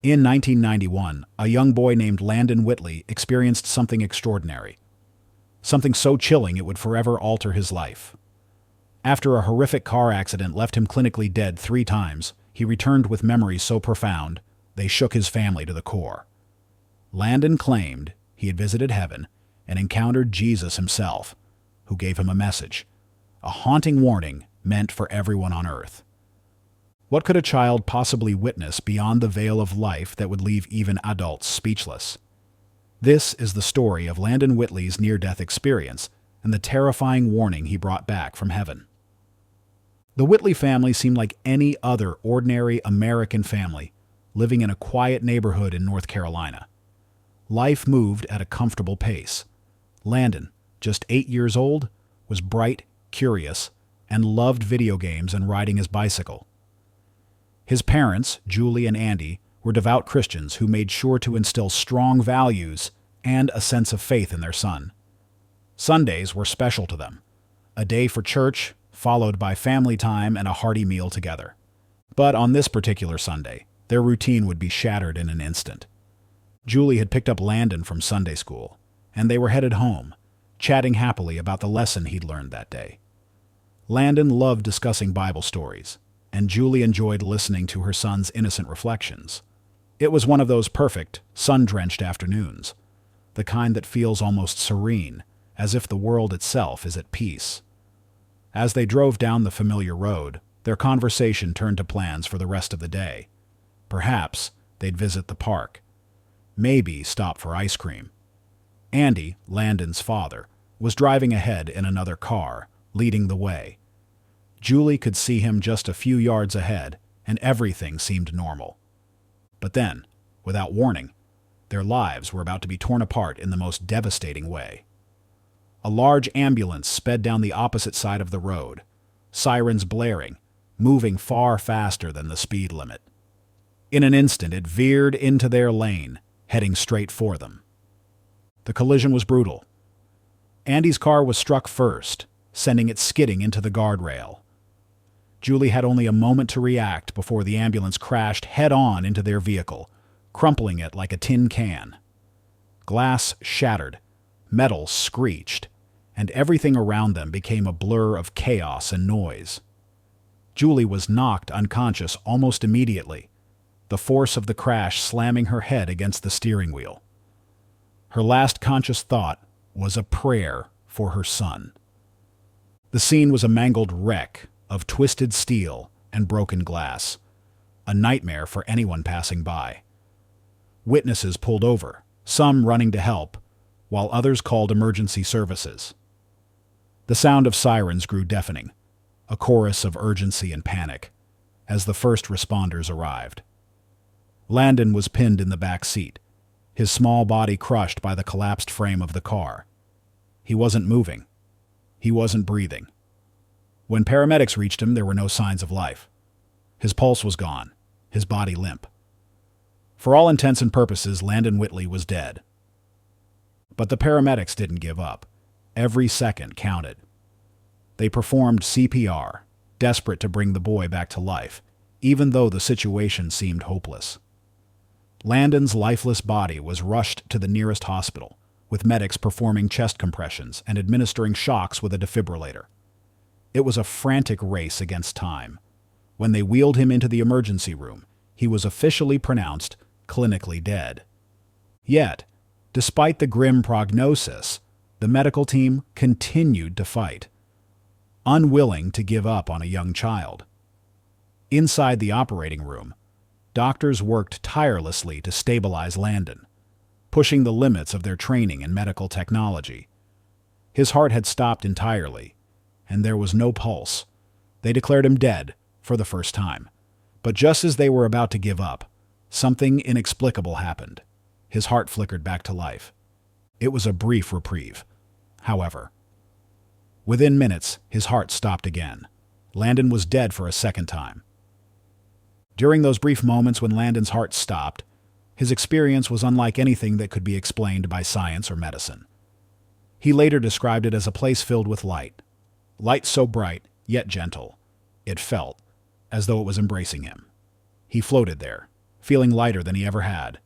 In 1991, a young boy named Landon Whitley experienced something extraordinary. Something so chilling it would forever alter his life. After a horrific car accident left him clinically dead 3 times, he returned with memories so profound they shook his family to the core. Landon claimed he had visited heaven and encountered Jesus himself, who gave him a message, a haunting warning meant for everyone on earth. What could a child possibly witness beyond the veil of life that would leave even adults speechless? This is the story of Landon Whitley's near-death experience and the terrifying warning he brought back from heaven. The Whitley family seemed like any other ordinary American family living in a quiet neighborhood in North Carolina. Life moved at a comfortable pace. Landon, just 8 years old, was bright, curious, and loved video games and riding his bicycle. His parents, Julie and Andy, were devout Christians who made sure to instill strong values and a sense of faith in their son. Sundays were special to them, a day for church, followed by family time and a hearty meal together. But on this particular Sunday, their routine would be shattered in an instant. Julie had picked up Landon from Sunday school, and they were headed home, chatting happily about the lesson he'd learned that day. Landon loved discussing Bible stories, and Julie enjoyed listening to her son's innocent reflections. It was one of those perfect, sun-drenched afternoons, the kind that feels almost serene, as if the world itself is at peace. As they drove down the familiar road, their conversation turned to plans for the rest of the day. Perhaps they'd visit the park. Maybe stop for ice cream. Andy, Landon's father, was driving ahead in another car, leading the way. Julie could see him just a few yards ahead, and everything seemed normal. But then, without warning, their lives were about to be torn apart in the most devastating way. A large ambulance sped down the opposite side of the road, sirens blaring, moving far faster than the speed limit. In an instant, it veered into their lane, heading straight for them. The collision was brutal. Andy's car was struck first, sending it skidding into the guardrail. Julie had only a moment to react before the ambulance crashed head-on into their vehicle, crumpling it like a tin can. Glass shattered, metal screeched, and everything around them became a blur of chaos and noise. Julie was knocked unconscious almost immediately, the force of the crash slamming her head against the steering wheel. Her last conscious thought was a prayer for her son. The scene was a mangled wreck of twisted steel and broken glass, a nightmare for anyone passing by. Witnesses pulled over, some running to help, while others called emergency services. The sound of sirens grew deafening, a chorus of urgency and panic, as the first responders arrived. Landon was pinned in the back seat, his small body crushed by the collapsed frame of the car. He wasn't moving. He wasn't breathing. When paramedics reached him, there were no signs of life. His pulse was gone, his body limp. For all intents and purposes, Landon Whitley was dead. But the paramedics didn't give up. Every second counted. They performed CPR, desperate to bring the boy back to life, even though the situation seemed hopeless. Landon's lifeless body was rushed to the nearest hospital, with medics performing chest compressions and administering shocks with a defibrillator. It was a frantic race against time. When they wheeled him into the emergency room, he was officially pronounced clinically dead. Yet, despite the grim prognosis, the medical team continued to fight, unwilling to give up on a young child. Inside the operating room, doctors worked tirelessly to stabilize Landon, pushing the limits of their training in medical technology. His heart had stopped entirely, and there was no pulse. They declared him dead for the first time. But just as they were about to give up, something inexplicable happened. His heart flickered back to life. It was a brief reprieve, however. Within minutes, his heart stopped again. Landon was dead for a second time. During those brief moments when Landon's heart stopped, his experience was unlike anything that could be explained by science or medicine. He later described it as a place filled with light. Light so bright, yet gentle. It felt as though it was embracing him. He floated there, feeling lighter than he ever had,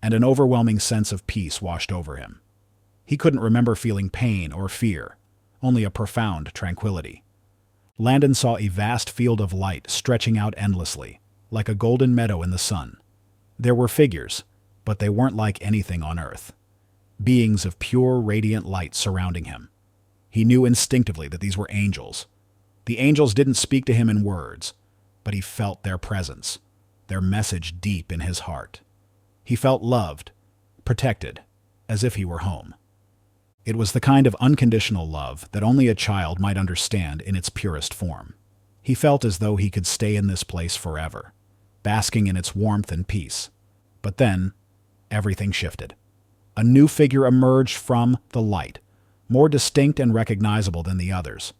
and an overwhelming sense of peace washed over him. He couldn't remember feeling pain or fear, only a profound tranquility. Landon saw a vast field of light stretching out endlessly, like a golden meadow in the sun. There were figures, but they weren't like anything on earth. Beings of pure, radiant light surrounding him. He knew instinctively that these were angels. The angels didn't speak to him in words, but he felt their presence, their message deep in his heart. He felt loved, protected, as if he were home. It was the kind of unconditional love that only a child might understand in its purest form. He felt as though he could stay in this place forever, basking in its warmth and peace. But then, everything shifted. A new figure emerged from the light, more distinct and recognizable than the others.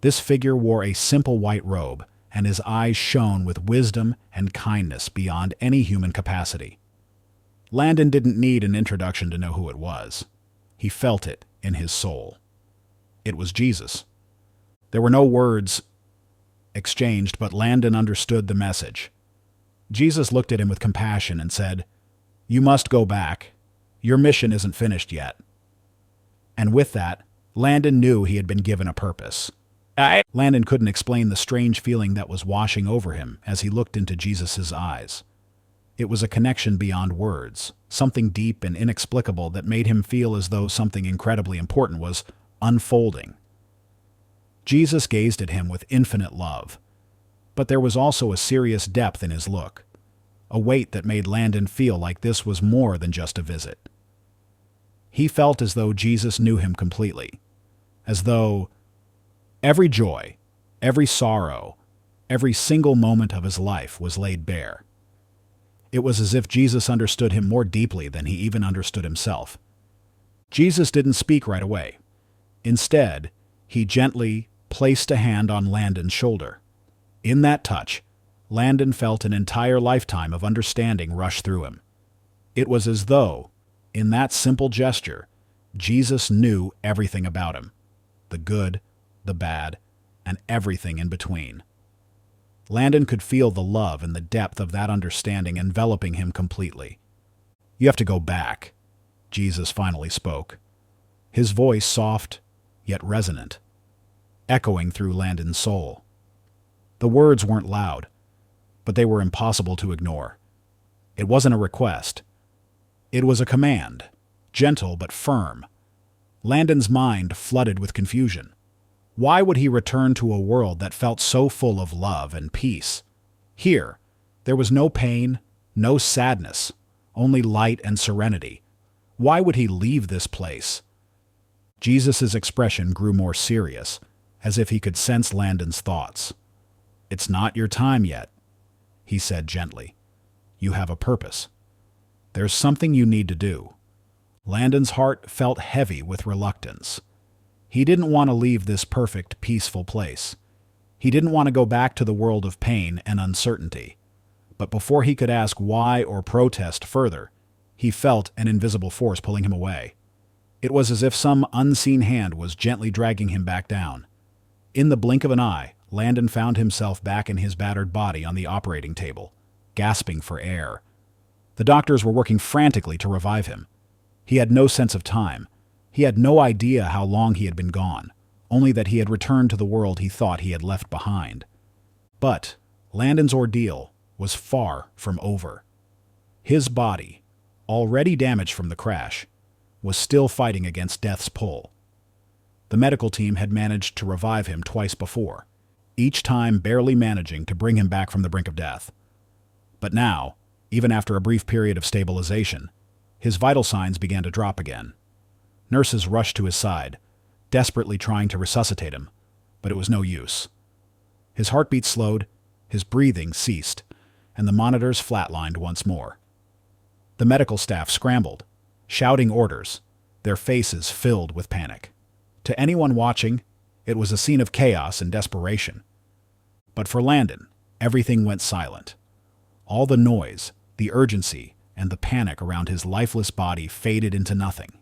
This figure wore a simple white robe, and his eyes shone with wisdom and kindness beyond any human capacity. Landon didn't need an introduction to know who it was. He felt it in his soul. It was Jesus. There were no words exchanged, but Landon understood the message. Jesus looked at him with compassion and said, "You must go back. Your mission isn't finished yet." And with that, Landon knew he had been given a purpose. Landon couldn't explain the strange feeling that was washing over him as he looked into Jesus' eyes. It was a connection beyond words, something deep and inexplicable that made him feel as though something incredibly important was unfolding. Jesus gazed at him with infinite love, but there was also a serious depth in his look, a weight that made Landon feel like this was more than just a visit. He felt as though Jesus knew him completely, as though every joy, every sorrow, every single moment of his life was laid bare. It was as if Jesus understood him more deeply than he even understood himself. Jesus didn't speak right away. Instead, he gently placed a hand on Landon's shoulder. In that touch, Landon felt an entire lifetime of understanding rush through him. It was as though, in that simple gesture, Jesus knew everything about him, the good, the bad, and everything in between. Landon could feel the love and the depth of that understanding enveloping him completely. "You have to go back," Jesus finally spoke, his voice soft yet resonant, echoing through Landon's soul. The words weren't loud, but they were impossible to ignore. It wasn't a request. It was a command, gentle but firm. Landon's mind flooded with confusion. Why would he return to a world that felt so full of love and peace? Here, there was no pain, no sadness, only light and serenity. Why would he leave this place? Jesus' expression grew more serious, as if he could sense Landon's thoughts. "It's not your time yet," he said gently. "You have a purpose. There's something you need to do." Landon's heart felt heavy with reluctance. He didn't want to leave this perfect, peaceful place. He didn't want to go back to the world of pain and uncertainty. But before he could ask why or protest further, he felt an invisible force pulling him away. It was as if some unseen hand was gently dragging him back down. In the blink of an eye, Landon found himself back in his battered body on the operating table, gasping for air. The doctors were working frantically to revive him. He had no sense of time. He had no idea how long he had been gone, only that he had returned to the world he thought he had left behind. But Landon's ordeal was far from over. His body, already damaged from the crash, was still fighting against death's pull. The medical team had managed to revive him twice before, each time barely managing to bring him back from the brink of death. But now, even after a brief period of stabilization, his vital signs began to drop again. Nurses rushed to his side, desperately trying to resuscitate him, but it was no use. His heartbeat slowed, his breathing ceased, and the monitors flatlined once more. The medical staff scrambled, shouting orders, their faces filled with panic. To anyone watching, it was a scene of chaos and desperation. But for Landon, everything went silent. All the noise, the urgency, and the panic around his lifeless body faded into nothing.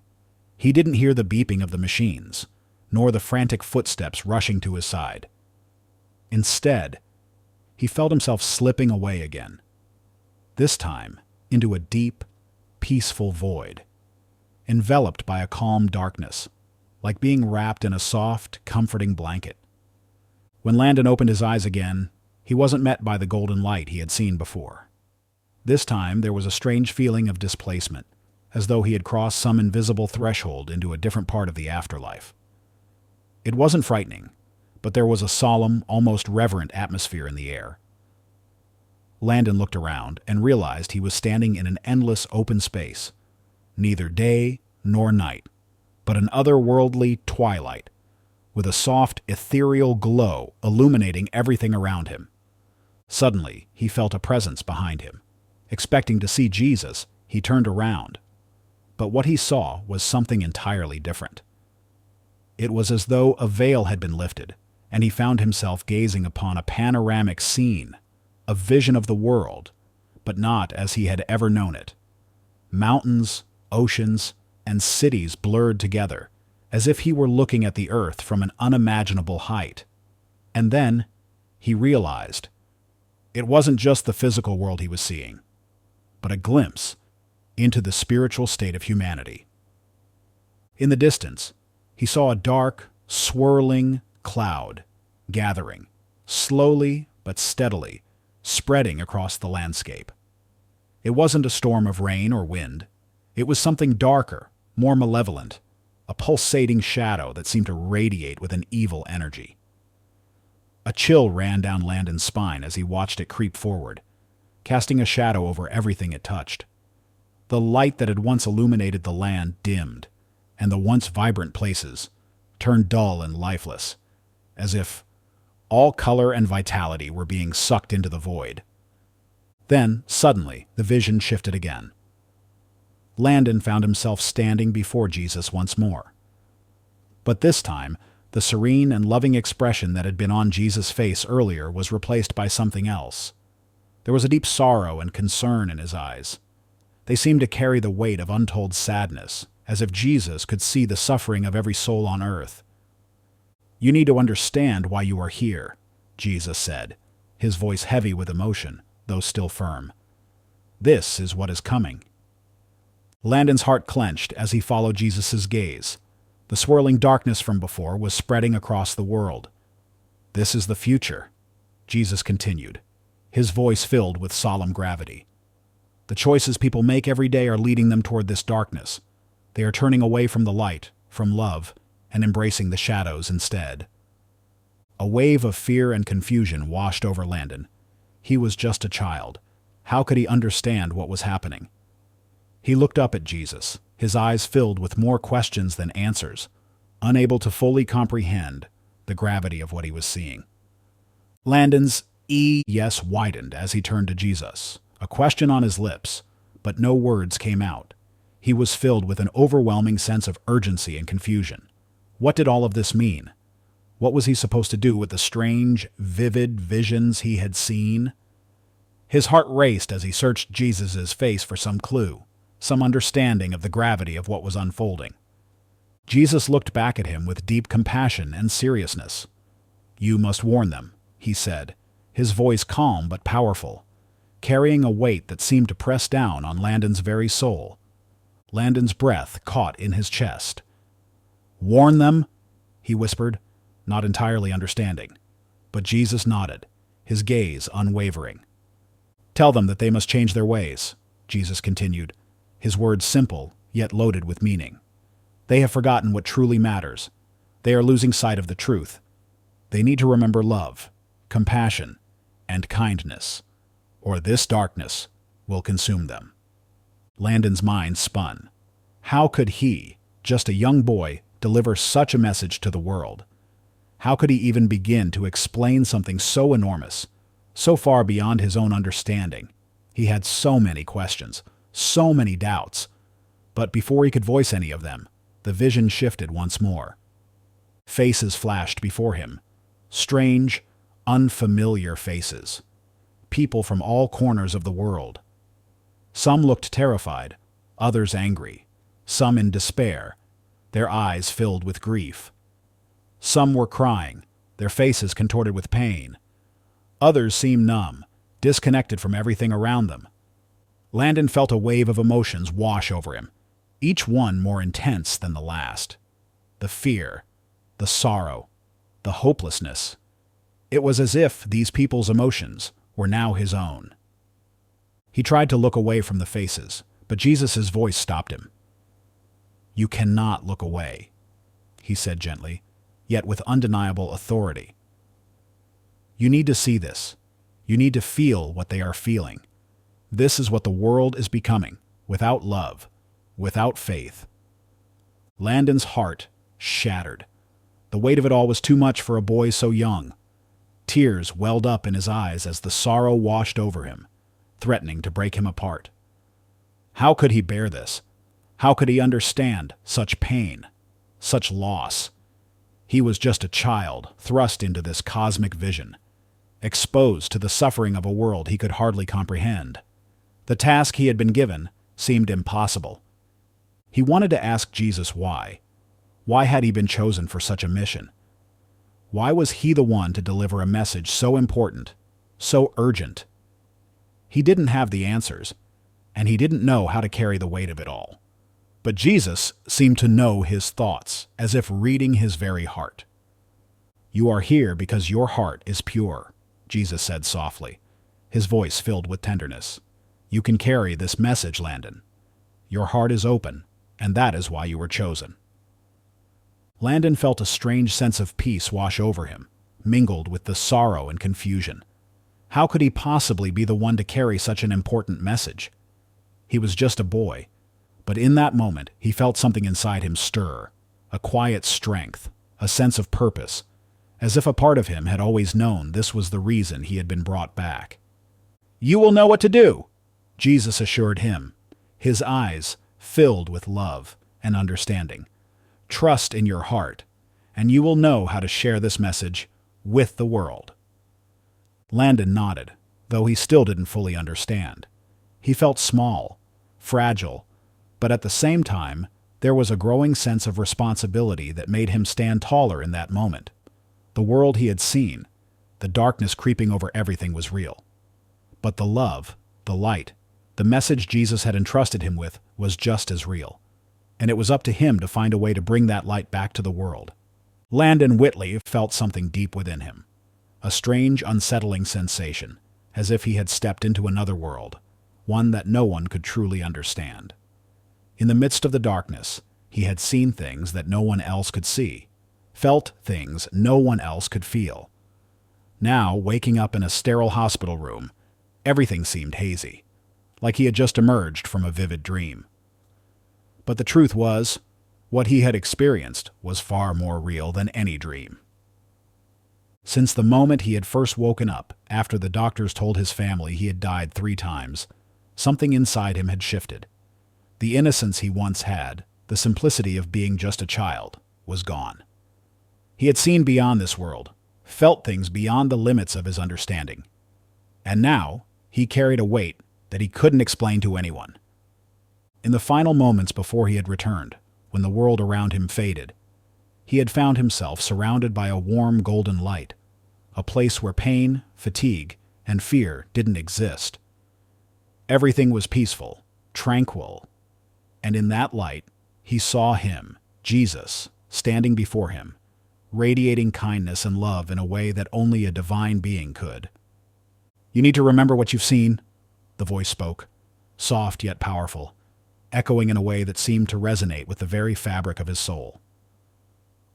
He didn't hear the beeping of the machines, nor the frantic footsteps rushing to his side. Instead, he felt himself slipping away again. this time into a deep, peaceful void, enveloped by a calm darkness, like being wrapped in a soft, comforting blanket. When Landon opened his eyes again, he wasn't met by the golden light he had seen before. This time there was a strange feeling of displacement, as though he had crossed some invisible threshold into a different part of the afterlife. It wasn't frightening, but there was a solemn, almost reverent atmosphere in the air. Landon looked around and realized he was standing in an endless open space, neither day nor night, but an otherworldly twilight, with a soft, ethereal glow illuminating everything around him. Suddenly, he felt a presence behind him. Expecting to see Jesus, he turned around. But what he saw was something entirely different. It was as though a veil had been lifted, and he found himself gazing upon a panoramic scene, a vision of the world, but not as he had ever known it. Mountains, oceans, and cities blurred together, as if he were looking at the earth from an unimaginable height. And then he realized it wasn't just the physical world he was seeing, but a glimpse into the spiritual state of humanity. In the distance, he saw a dark, swirling cloud gathering, slowly but steadily, spreading across the landscape. It wasn't a storm of rain or wind. It was something darker, more malevolent, a pulsating shadow that seemed to radiate with an evil energy. A chill ran down Landon's spine as he watched it creep forward, casting a shadow over everything it touched. The light that had once illuminated the land dimmed, and the once vibrant places turned dull and lifeless, as if all color and vitality were being sucked into the void. Then, suddenly, the vision shifted again. Landon found himself standing before Jesus once more. But this time, the serene and loving expression that had been on Jesus' face earlier was replaced by something else. There was a deep sorrow and concern in his eyes. They seemed to carry the weight of untold sadness, as if Jesus could see the suffering of every soul on earth. "You need to understand why you are here," Jesus said, his voice heavy with emotion, though still firm. "This is what is coming." Landon's heart clenched as he followed Jesus' gaze. The swirling darkness from before was spreading across the world. "This is the future," Jesus continued, his voice filled with solemn gravity. "The choices people make every day are leading them toward this darkness. They are turning away from the light, from love, and embracing the shadows instead." A wave of fear and confusion washed over Landon. He was just a child. How could he understand what was happening? He looked up at Jesus, his eyes filled with more questions than answers, unable to fully comprehend the gravity of what he was seeing. Landon's yes widened as he turned to Jesus, a question on his lips, but no words came out. He was filled with an overwhelming sense of urgency and confusion. What did all of this mean? What was he supposed to do with the strange, vivid visions he had seen? His heart raced as he searched Jesus' face for some clue, some understanding of the gravity of what was unfolding. Jesus looked back at him with deep compassion and seriousness. "You must warn them," he said, his voice calm but powerful, carrying a weight that seemed to press down on Landon's very soul. Landon's breath caught in his chest. "Warn them?" he whispered, not entirely understanding. But Jesus nodded, his gaze unwavering. "Tell them that they must change their ways," Jesus continued, his words simple yet loaded with meaning. "They have forgotten what truly matters. They are losing sight of the truth. They need to remember love, compassion, and kindness, or this darkness will consume them." Landon's mind spun. How could he, just a young boy, deliver such a message to the world? How could he even begin to explain something so enormous, so far beyond his own understanding? He had so many questions, so many doubts. But before he could voice any of them, the vision shifted once more. Faces flashed before him. Strange, unfamiliar faces. People from all corners of the world. Some looked terrified, others angry, some in despair, their eyes filled with grief. Some were crying, their faces contorted with pain. Others seemed numb, disconnected from everything around them. Landon felt a wave of emotions wash over him, each one more intense than the last. The fear, the sorrow, the hopelessness. It was as if these people's emotions were now his own. He tried to look away from the faces, but Jesus' voice stopped him. "You cannot look away," he said gently, yet with undeniable authority. "You need to see this. You need to feel what they are feeling. This is what the world is becoming, without love, without faith." Landon's heart shattered. The weight of it all was too much for a boy so young. Tears welled up in his eyes as the sorrow washed over him, threatening to break him apart. How could he bear this? How could he understand such pain, such loss? He was just a child thrust into this cosmic vision, exposed to the suffering of a world he could hardly comprehend. The task he had been given seemed impossible. He wanted to ask Jesus why. Why had he been chosen for such a mission? Why was he the one to deliver a message so important, so urgent? He didn't have the answers, and he didn't know how to carry the weight of it all. But Jesus seemed to know his thoughts, as if reading his very heart. "You are here because your heart is pure," Jesus said softly, his voice filled with tenderness. "You can carry this message, Landon. Your heart is open, and that is why you were chosen." Landon felt a strange sense of peace wash over him, mingled with the sorrow and confusion. How could he possibly be the one to carry such an important message? He was just a boy, but in that moment he felt something inside him stir, a quiet strength, a sense of purpose, as if a part of him had always known this was the reason he had been brought back. "You will know what to do," Jesus assured him, his eyes filled with love and understanding. "Trust in your heart, and you will know how to share this message with the world." Landon nodded, though he still didn't fully understand. He felt small, fragile, but at the same time, there was a growing sense of responsibility that made him stand taller in that moment. The world he had seen, the darkness creeping over everything, was real. But the love, the light, the message Jesus had entrusted him with was just as real. And it was up to him to find a way to bring that light back to the world. Landon Whitley felt something deep within him, a strange, unsettling sensation, as if he had stepped into another world, one that no one could truly understand. In the midst of the darkness, he had seen things that no one else could see, felt things no one else could feel. Now, waking up in a sterile hospital room, everything seemed hazy, like he had just emerged from a vivid dream. But the truth was, what he had experienced was far more real than any dream. Since the moment he had first woken up, after the doctors told his family he had died 3 times, something inside him had shifted. The innocence he once had, the simplicity of being just a child, was gone. He had seen beyond this world, felt things beyond the limits of his understanding. And now, he carried a weight that he couldn't explain to anyone. In the final moments before he had returned, when the world around him faded, he had found himself surrounded by a warm golden light, a place where pain, fatigue, and fear didn't exist. Everything was peaceful, tranquil, and in that light, he saw him, Jesus, standing before him, radiating kindness and love in a way that only a divine being could. "You need to remember what you've seen," the voice spoke, soft yet powerful, echoing in a way that seemed to resonate with the very fabric of his soul.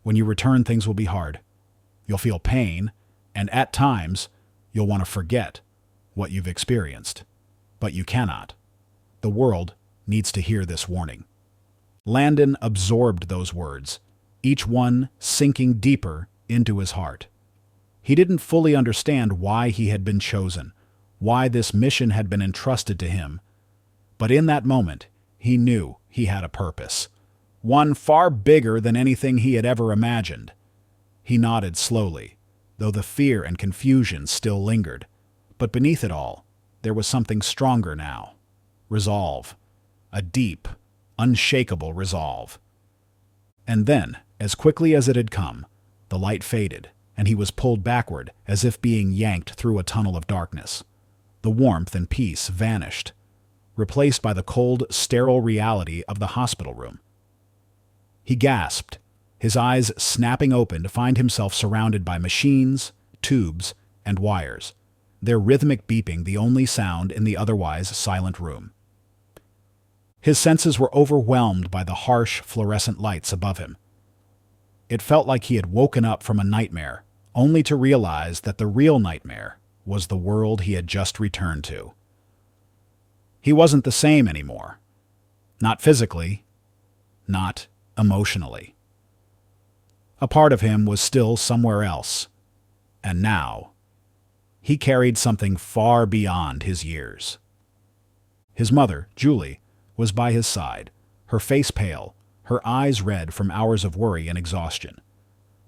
"When you return, things will be hard. You'll feel pain, and at times, you'll want to forget what you've experienced. But you cannot. The world needs to hear this warning." Landon absorbed those words, each one sinking deeper into his heart. He didn't fully understand why he had been chosen, why this mission had been entrusted to him. But in that moment, he knew he had a purpose, one far bigger than anything he had ever imagined. He nodded slowly, though the fear and confusion still lingered. But beneath it all, there was something stronger now. Resolve. A deep, unshakable resolve. And then, as quickly as it had come, the light faded, and he was pulled backward as if being yanked through a tunnel of darkness. The warmth and peace vanished. replaced by the cold, sterile reality of the hospital room. He gasped, his eyes snapping open to find himself surrounded by machines, tubes, and wires, their rhythmic beeping the only sound in the otherwise silent room. His senses were overwhelmed by the harsh, fluorescent lights above him. It felt like he had woken up from a nightmare, only to realize that the real nightmare was the world he had just returned to. He wasn't the same anymore. Not physically, not emotionally. A part of him was still somewhere else, and now he carried something far beyond his years. His mother, Julie, was by his side, her face pale, her eyes red from hours of worry and exhaustion.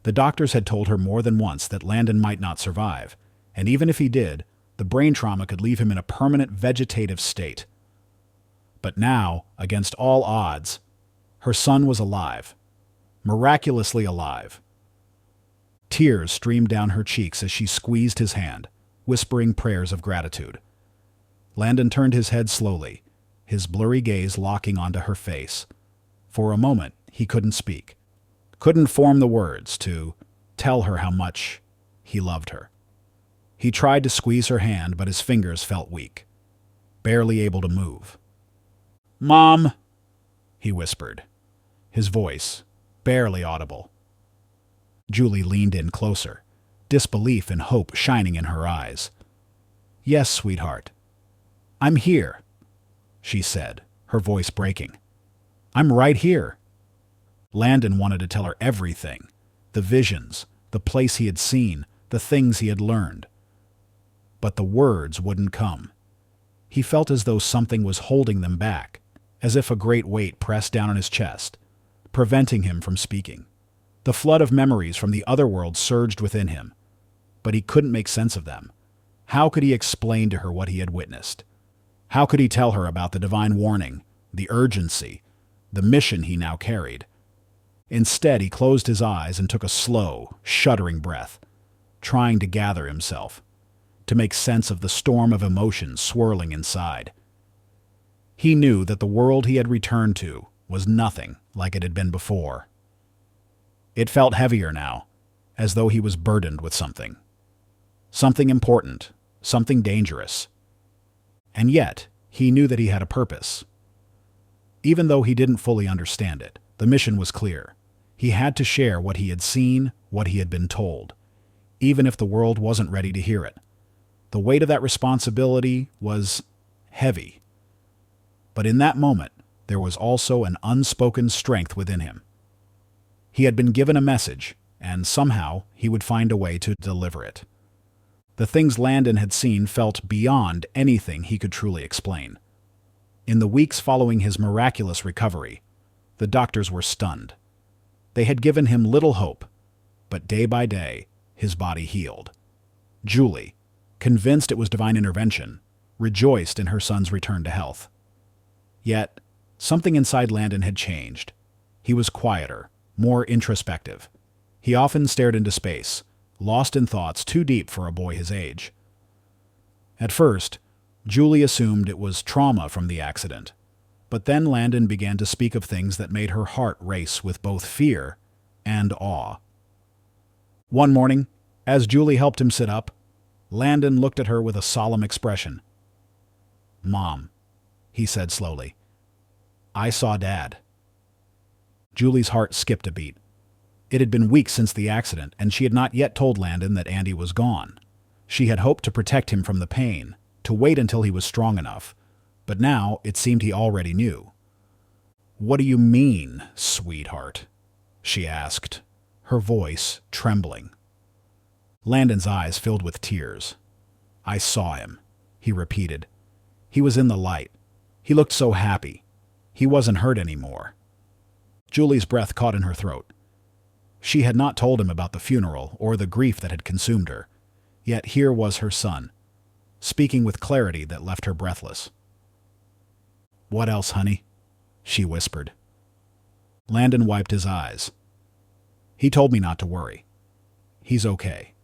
The doctors had told her more than once that Landon might not survive, and even if he did, the brain trauma could leave him in a permanent vegetative state. But now, against all odds, her son was alive, miraculously alive. Tears streamed down her cheeks as she squeezed his hand, whispering prayers of gratitude. Landon turned his head slowly, his blurry gaze locking onto her face. For a moment, he couldn't speak, couldn't form the words to tell her how much he loved her. He tried to squeeze her hand, but his fingers felt weak, barely able to move. "Mom," he whispered, his voice barely audible. Julie leaned in closer, disbelief and hope shining in her eyes. "Yes, sweetheart. I'm here," she said, her voice breaking. "I'm right here." Landon wanted to tell her everything, the visions, the place he had seen, the things he had learned. But the words wouldn't come. He felt as though something was holding them back, as if a great weight pressed down on his chest, preventing him from speaking. The flood of memories from the other world surged within him, but he couldn't make sense of them. How could he explain to her what he had witnessed? How could he tell her about the divine warning, the urgency, the mission he now carried? Instead, he closed his eyes and took a slow, shuddering breath, trying to gather himself, to make sense of the storm of emotions swirling inside. He knew that the world he had returned to was nothing like it had been before. It felt heavier now, as though he was burdened with something. Something important, something dangerous. And yet, he knew that he had a purpose. Even though he didn't fully understand it, the mission was clear. He had to share what he had seen, what he had been told, even if the world wasn't ready to hear it. The weight of that responsibility was heavy. But in that moment, there was also an unspoken strength within him. He had been given a message, and somehow he would find a way to deliver it. The things Landon had seen felt beyond anything he could truly explain. In the weeks following his miraculous recovery, the doctors were stunned. They had given him little hope, but day by day, his body healed. Julie, convinced it was divine intervention, rejoiced in her son's return to health. Yet, something inside Landon had changed. He was quieter, more introspective. He often stared into space, lost in thoughts too deep for a boy his age. At first, Julie assumed it was trauma from the accident, but then Landon began to speak of things that made her heart race with both fear and awe. One morning, as Julie helped him sit up, Landon looked at her with a solemn expression. "Mom," he said slowly, "I saw Dad." Julie's heart skipped a beat. It had been weeks since the accident, and she had not yet told Landon that Andy was gone. She had hoped to protect him from the pain, to wait until he was strong enough, but now it seemed he already knew. "What do you mean, sweetheart?" she asked, her voice trembling. Landon's eyes filled with tears. "I saw him," he repeated. "He was in the light. He looked so happy. He wasn't hurt anymore." Julie's breath caught in her throat. She had not told him about the funeral or the grief that had consumed her, yet here was her son, speaking with clarity that left her breathless. "What else, honey?" she whispered. Landon wiped his eyes. "He told me not to worry. He's okay,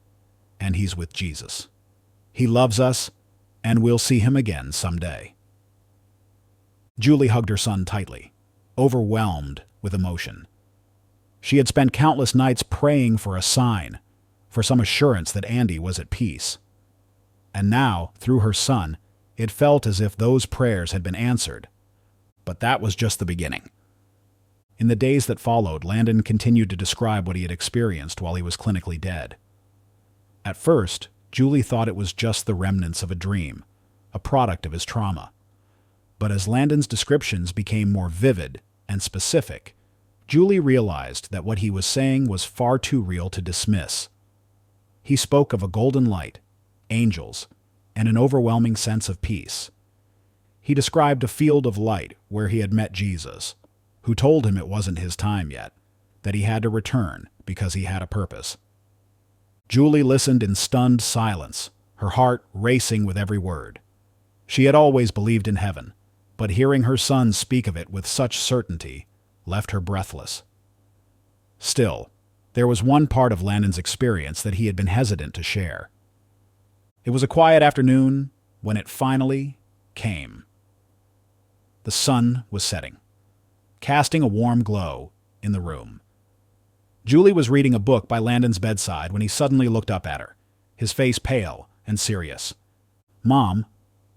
and he's with Jesus. He loves us, and we'll see him again someday." Julie hugged her son tightly, overwhelmed with emotion. She had spent countless nights praying for a sign, for some assurance that Andy was at peace. And now, through her son, it felt as if those prayers had been answered. But that was just the beginning. In the days that followed, Landon continued to describe what he had experienced while he was clinically dead. At first, Julie thought it was just the remnants of a dream, a product of his trauma. But as Landon's descriptions became more vivid and specific, Julie realized that what he was saying was far too real to dismiss. He spoke of a golden light, angels, and an overwhelming sense of peace. He described a field of light where he had met Jesus, who told him it wasn't his time yet, that he had to return because he had a purpose. Julie listened in stunned silence, her heart racing with every word. She had always believed in heaven, but hearing her son speak of it with such certainty left her breathless. Still, there was one part of Landon's experience that he had been hesitant to share. It was a quiet afternoon when it finally came. The sun was setting, casting a warm glow in the room. Julie was reading a book by Landon's bedside when he suddenly looked up at her, his face pale and serious. "Mom,"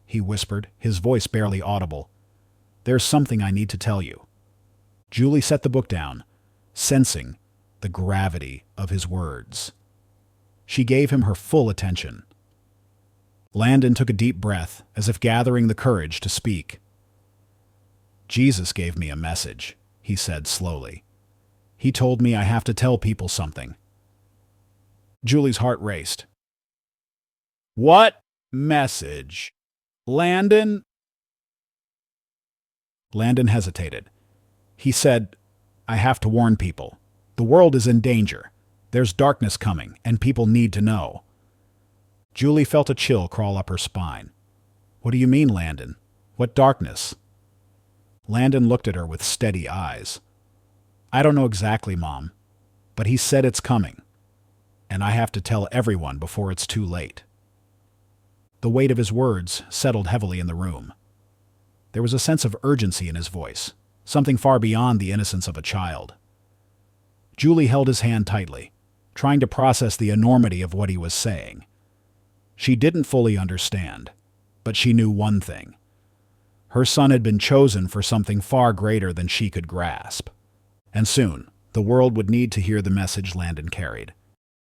he whispered, his voice barely audible, "there's something I need to tell you." Julie set the book down, sensing the gravity of his words. She gave him her full attention. Landon took a deep breath, as if gathering the courage to speak. "Jesus gave me a message," he said slowly. "He told me I have to tell people something." Julie's heart raced. "What message? Landon?" Landon hesitated. He said, "I have to warn people. The world is in danger. There's darkness coming, and people need to know." Julie felt a chill crawl up her spine. "What do you mean, Landon? What darkness?" Landon looked at her with steady eyes. "I don't know exactly, Mom, but he said it's coming, and I have to tell everyone before it's too late." The weight of his words settled heavily in the room. There was a sense of urgency in his voice, something far beyond the innocence of a child. Julie held his hand tightly, trying to process the enormity of what he was saying. She didn't fully understand, but she knew one thing. Her son had been chosen for something far greater than she could grasp. And soon, the world would need to hear the message Landon carried.